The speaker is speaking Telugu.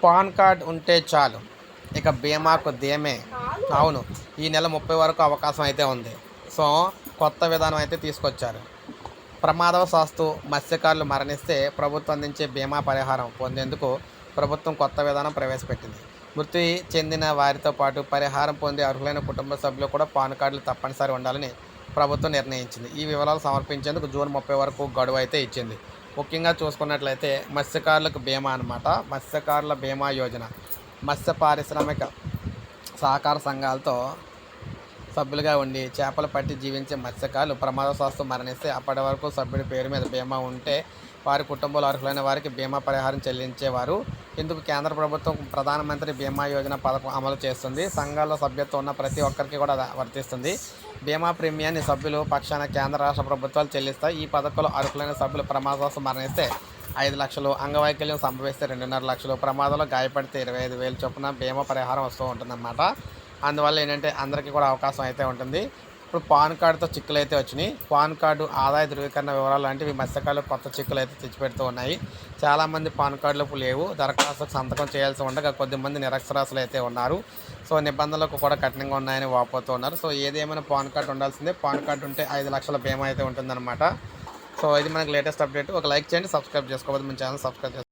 పాన్ కార్డ్ ఉంటే చాలు ఇక బీమాకు ధీమే. అవును, ఈ నెల 30 వరకు అవకాశం అయితే ఉంది. సో కొత్త విధానం అయితే తీసుకొచ్చారు. ప్రమాదవశాత్తు మత్స్యకారులు మరణిస్తే ప్రభుత్వం అందించే బీమా పరిహారం పొందేందుకు ప్రభుత్వం కొత్త విధానం ప్రవేశపెట్టింది. మృతి చెందిన వారితో పాటు పరిహారం పొందే అర్హులైన కుటుంబ సభ్యులు కూడా పాన్ కార్డులు తప్పనిసరి ఉండాలని ప్రభుత్వం నిర్ణయించింది. ఈ వివరాలు సమర్పించేందుకు జూన్ 30 వరకు గడువు అయితే ఇచ్చింది. ముఖ్యంగా చూసుకున్నట్లయితే మత్స్యకారులకు బీమా అన్నమాట. మత్స్యకారుల బీమా యోజన మత్స్య పారిశ్రామిక సహకార సంఘాలతో సభ్యులుగా ఉండి చేపలు పట్టి జీవించే మత్స్యకారులు ప్రమాదవశాత్తు మరణిస్తే అప్పటి వరకు సభ్యుడి పేరు మీద బీమా ఉంటే వారి కుటుంబంలో అర్హులైన వారికి బీమా పరిహారం చెల్లించేవారు. ఇందుకు కేంద్ర ప్రభుత్వం ప్రధానమంత్రి బీమా యోజన పథకం అమలు చేస్తుంది. సంఘాల్లో సభ్యత్వం ఉన్న ప్రతి ఒక్కరికి కూడా వర్తిస్తుంది. బీమా ప్రీమియాన్ని సభ్యులు పక్షాన కేంద్ర రాష్ట్ర ప్రభుత్వాలు చెల్లిస్తాయి. ఈ పథకంలో అర్హులైన సభ్యులు ప్రమాదవశాత్తు మరణిస్తే 5 లక్షలు, అంగవైకల్యం సంభవిస్తే 2.5 లక్షలు, ప్రమాదంలో గాయపడితే 25,000 చొప్పున బీమా పరిహారం వస్తూ ఉంటుందన్నమాట. అందువల్ల ఏంటంటే అందరికీ కూడా అవకాశం అయితే ఉంటుంది. ఇప్పుడు పాన్ కార్డుతో చిక్కులు అయితే వచ్చినాయి. పాన్ కార్డు, ఆదాయ ధృవీకరణ వివరాలు లాంటివి మత్స్యకారులు కొత్త చిక్కులు అయితే తెచ్చిపెడుతూ ఉన్నాయి. చాలామంది పాన్ కార్డులు లేవు, దరఖాస్తుకు సంతకం చేయాల్సి ఉండగా కొద్దిమంది నిరక్షరాస్యులు అయితే ఉన్నారు. సో నిబంధనలకు కూడా కఠినంగా ఉన్నాయని వాపోతూ ఉన్నారు. సో ఏదేమైనా పాన్ కార్డు ఉండాల్సిందే. పాన్ కార్డు ఉంటే 5 లక్షల బీమా అయితే ఉంటుందన్నమాట. సో ఇది మనకి లేటెస్ట్ అప్డేట్. ఒక లైక్ చేయండి, సబ్స్క్రైబ్ చేసుకోవద్దు, మన ఛానల్ సబ్స్క్రైబ్ చేసుకోండి.